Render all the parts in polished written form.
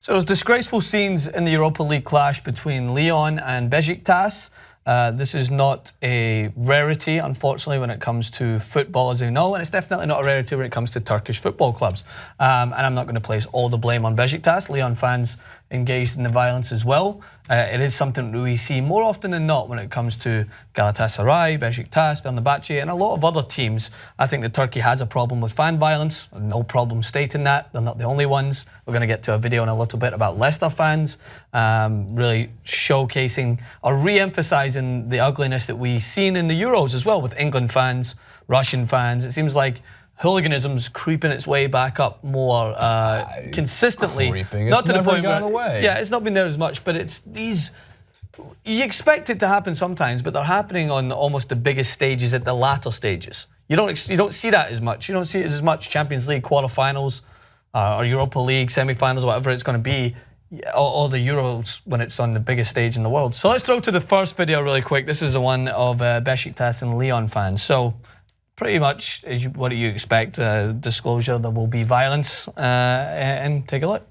So there's disgraceful scenes in the Europa League clash between Lyon and Besiktas. This is not a rarity, unfortunately, when it comes to football, as you know, and it's definitely not a rarity when it comes to Turkish football clubs. And I'm not going to place all the blame on Besiktas. Lyon fans engaged in the violence as well. It is something that we see more often than not when it comes to Galatasaray, Besiktas, Fenerbahce, and a lot of other teams. I think that Turkey has a problem with fan violence. No problem stating that. They're not the only ones. We're going to get to a video in a little bit about Leicester fans, really showcasing or re-emphasising the ugliness that we've seen in the Euros as well with England fans, Russian fans. It seems like hooliganism's creeping its way back up more consistently. Creeping. Not it's to the never point gone where, away. yeah, it's not been there as much, but it's these. You expect it to happen sometimes, but they're happening on almost the biggest stages at the latter stages. You don't see that as much. You don't see it as much Champions League quarterfinals or Europa League semi-finals, whatever it's going to be, or the Euros when it's on the biggest stage in the world. So let's throw to the first video really quick. This is the one of Besiktas and Lyon fans. So pretty much, what do you expect? Disclosure, there will be violence, and take a look.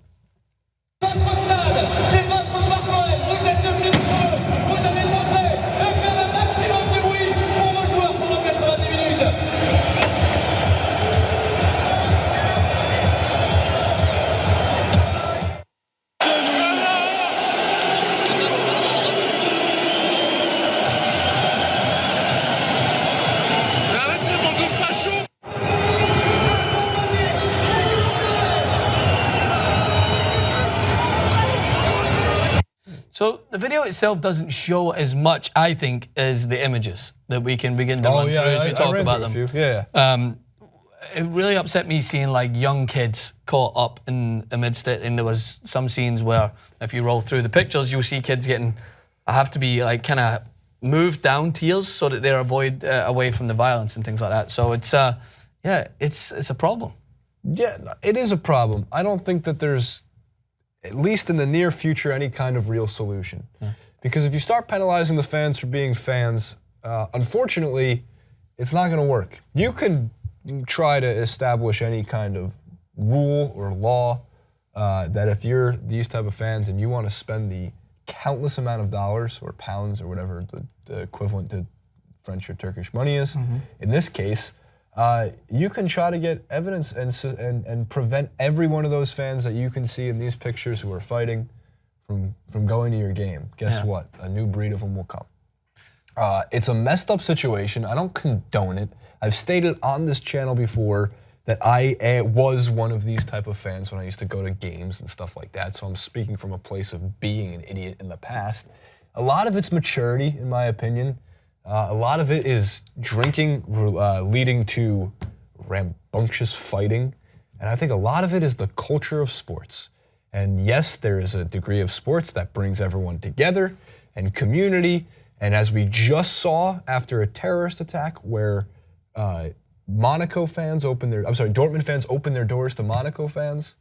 So the video itself doesn't show as much, I think, as the images that we can begin to run through as we talk about them. It really upset me seeing like young kids caught up in amidst it, and there was some scenes where if you roll through the pictures, you'll see kids have to be like kind of moved down tiers so that they're away from the violence and things like that. So it's it's a problem. Yeah, it is a problem. I don't think that there's, at least in the near future, any kind of real solution. Yeah. Because if you start penalizing the fans for being fans, unfortunately, it's not going to work. You can try to establish any kind of rule or law that if you're these type of fans and you want to spend the countless amount of dollars or pounds or whatever the equivalent to French or Turkish money is, in this case, you can try to get evidence and prevent every one of those fans that you can see in these pictures who are fighting from going to your game. Guess what? A new breed of them will come. It's a messed up situation. I don't condone it. I've stated on this channel before that I was one of these type of fans when I used to go to games and stuff like that. So I'm speaking from a place of being an idiot in the past. A lot of it's maturity, in my opinion. A lot of it is drinking leading to rambunctious fighting. And I think a lot of it is the culture of sports. And yes, there is a degree of sports that brings everyone together and community. And as we just saw after a terrorist attack where Dortmund fans opened their doors to Monaco fans,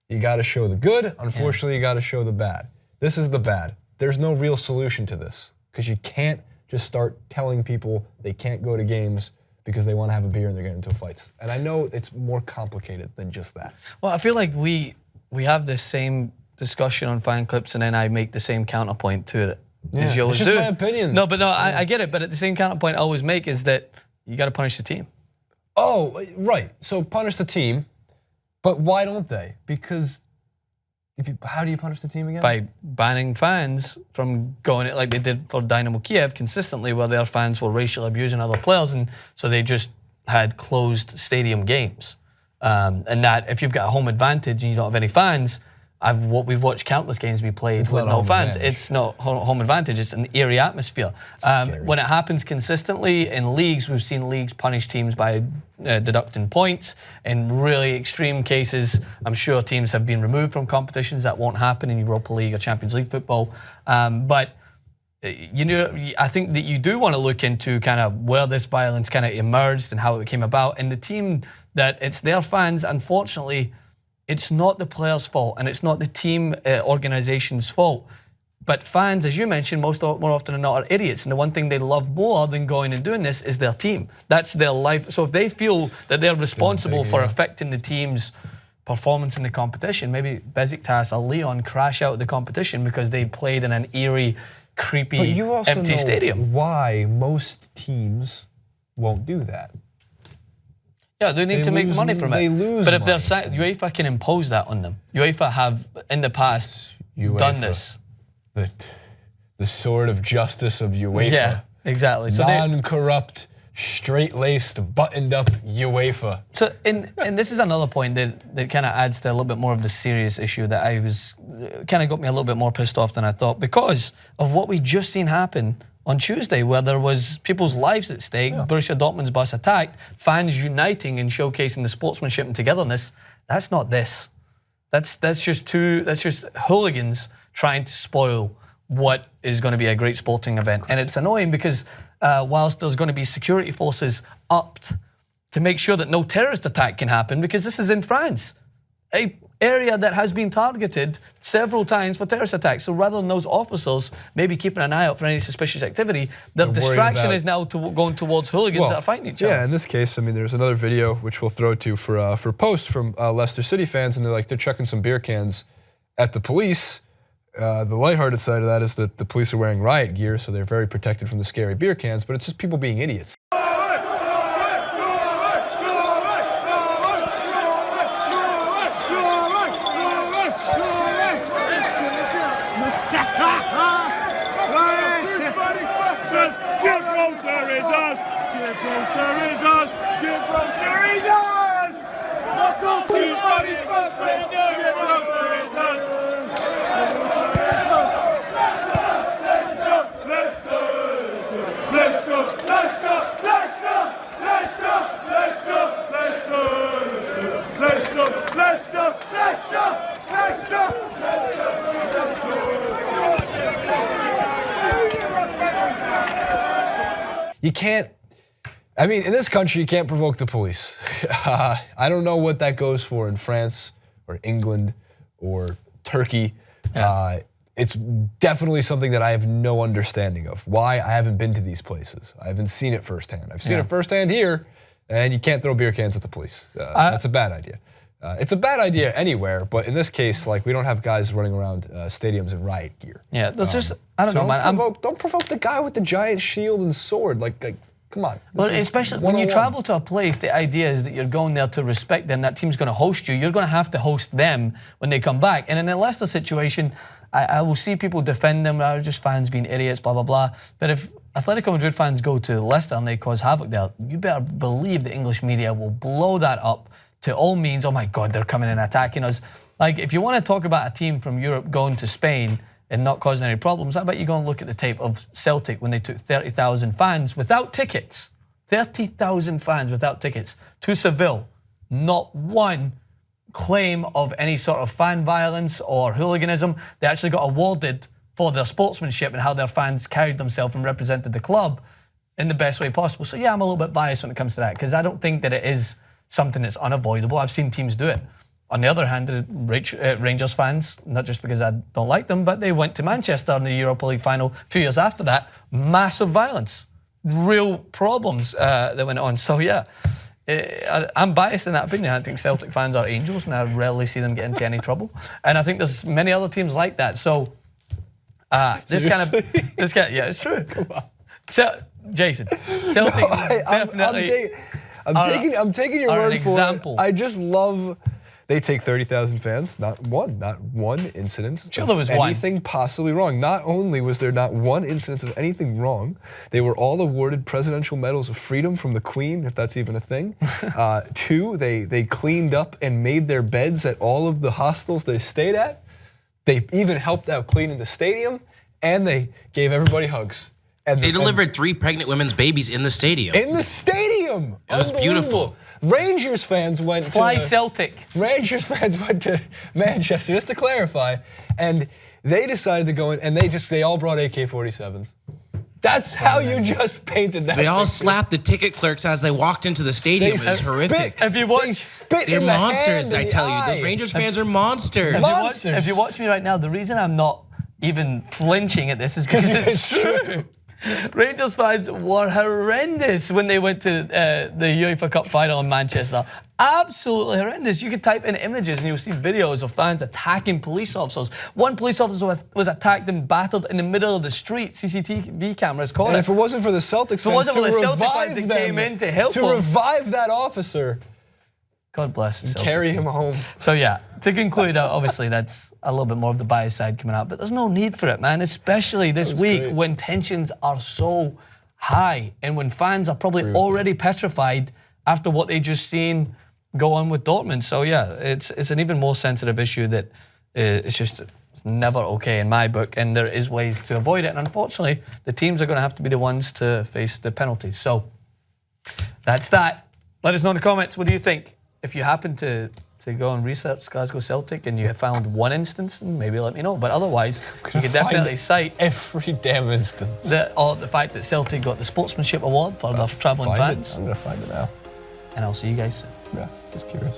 you gotta show the good. Unfortunately, you gotta show the bad. This is the bad. There's no real solution to this because you can't just start telling people they can't go to games because they want to have a beer and they're getting into fights. And I know it's more complicated than just that. Well, I feel like we have this same discussion on fan clips, and then I make the same counterpoint to it. As you always it's just do. my opinion. No, but no, I get it. But at the same counterpoint I always make is that you got to punish the team. Oh, right. So punish the team, but why don't they? Because how do you punish the team again? By banning fans from going, like they did for Dynamo Kiev consistently, where their fans were racially abusing other players, and so they just had closed stadium games. And that if you've got a home advantage and you don't have any fans, we've watched countless games be played with no fans. It's not home advantage, it's an eerie atmosphere. When it happens consistently in leagues, we've seen leagues punish teams by deducting points. In really extreme cases, I'm sure teams have been removed from competitions. That won't happen in Europa League or Champions League football. But I think that you do want to look into kind of where this violence kind of emerged and how it came about. And the team that it's their fans, unfortunately, it's not the players' fault and it's not the team organization's fault. But fans, as you mentioned, more often than not are idiots. And the one thing they love more than going and doing this is their team. That's their life. So if they feel that they're responsible for affecting the team's performance in the competition. Maybe Besiktas and Lyon crash out of the competition because they played in an eerie, creepy, But you also empty know stadium. why most teams won't do that. Yeah, they need to make money from it. They lose but if money. UEFA can impose that on them. UEFA have in the past done this. The sword of justice of UEFA. Yeah, exactly. So non-corrupt, straight-laced, buttoned-up UEFA. So, and this is another point that kind of adds to a little bit more of the serious issue that I was kind of got me a little bit more pissed off than I thought because of what we just seen happen on Tuesday, where there was people's lives at stake, Borussia Dortmund's bus attacked, fans uniting and showcasing the sportsmanship and togetherness. That's not this. That's just hooligans trying to spoil what is going to be a great sporting event. And it's annoying because whilst there's going to be security forces upped to make sure that no terrorist attack can happen, because this is in France, a area that has been targeted several times for terrorist attacks. So rather than those officers maybe keeping an eye out for any suspicious activity, the distraction is now going towards hooligans that are fighting each other. Yeah, in this case, I mean, there's another video which we'll throw to for post from Leicester City fans, and they're chucking some beer cans at the police. The lighthearted side of that is that the police are wearing riot gear, so they're very protected from the scary beer cans, but it's just people being idiots. You can't, I mean, in this country, you can't provoke the police. I don't know what that goes for in France or England or Turkey. Yeah. It's definitely something that I have no understanding of. Why? I haven't been to these places. I haven't seen it firsthand. I've seen it firsthand here, and you can't throw beer cans at the police. That's a bad idea. It's a bad idea anywhere, but in this case, like, we don't have guys running around stadiums in riot gear. Yeah, that's just, I don't know, man. Don't provoke the guy with the giant shield and sword. Like come on. Well, especially when you travel to a place, the idea is that you're going there to respect them. That team's going to host you. You're going to have to host them when they come back. And in the Leicester situation, I will see people defend them. They're just fans being idiots, blah, blah, blah. But if Atletico Madrid fans go to Leicester and they cause havoc there, you better believe the English media will blow that up to all means. Oh my God, they're coming and attacking us. Like, if you want to talk about a team from Europe going to Spain and not causing any problems, I bet you go and look at the tape of Celtic when they took 30,000 fans without tickets. 30,000 fans without tickets to Seville. Not one claim of any sort of fan violence or hooliganism. They actually got awarded for their sportsmanship and how their fans carried themselves and represented the club in the best way possible. So yeah, I'm a little bit biased when it comes to that because I don't think that it is something that's unavoidable. I've seen teams do it. On the other hand, Rangers fans, not just because I don't like them, but they went to Manchester in the Europa League final a few years after that. Massive violence, real problems that went on. So yeah, I'm biased in that opinion. I think Celtic fans are angels and I rarely see them get into any trouble. And I think there's many other teams like that. So this kind of, yeah, it's true. Come on. So, Jason, Celtic definitely. I'm taking your word for example. it. I just love. They take 30,000 fans, not one incident sure, there was anything possibly wrong. Not only was there not one incident of anything wrong, they were all awarded presidential medals of freedom from the Queen, if that's even a thing. 2, they cleaned up and made their beds at all of the hostels they stayed at. They even helped out cleaning the stadium, and they gave everybody hugs. And they delivered 3 pregnant women's babies in the stadium. In the stadium! It was beautiful. Rangers fans went Celtic. Rangers fans went to Manchester, just to clarify, and they decided to go in, and they all brought AK-47s. That's how you just painted that. They all slapped the ticket clerks as they walked into the stadium. It was horrific. They spit They're in the monsters, hand I tell you. Those Rangers fans are monsters. If you watch me right now, the reason I'm not even flinching at this is because it's true. Rangers fans were horrendous when they went to the UEFA Cup final in Manchester. Absolutely horrendous. You could type in images and you'll see videos of fans attacking police officers. One police officer was attacked and battered in the middle of the street. CCTV cameras caught And it. if it wasn't for the Celtics fans wasn't to for the Celtic revive fans that them, came in to help him. revive that officer, God bless the Celtic carry team. him home. So yeah, to conclude, obviously that's a little bit more of the bias side coming out, but there's no need for it, man, especially this week great. when tensions are so high and when fans are probably already petrified after what they just seen go on with Dortmund. So yeah, it's an even more sensitive issue that it's never okay in my book, and there is ways to avoid it, and unfortunately the teams are going to have to be the ones to face the penalties. So that's that. Let us know in the comments, what do you think? If you happen to go and research Glasgow Celtic and you have found one instance, maybe let me know. But otherwise, you can definitely cite every damn instance. the fact that Celtic got the Sportsmanship Award for their travelling fans. I'm going to find it now. And I'll see you guys soon. Yeah, just curious.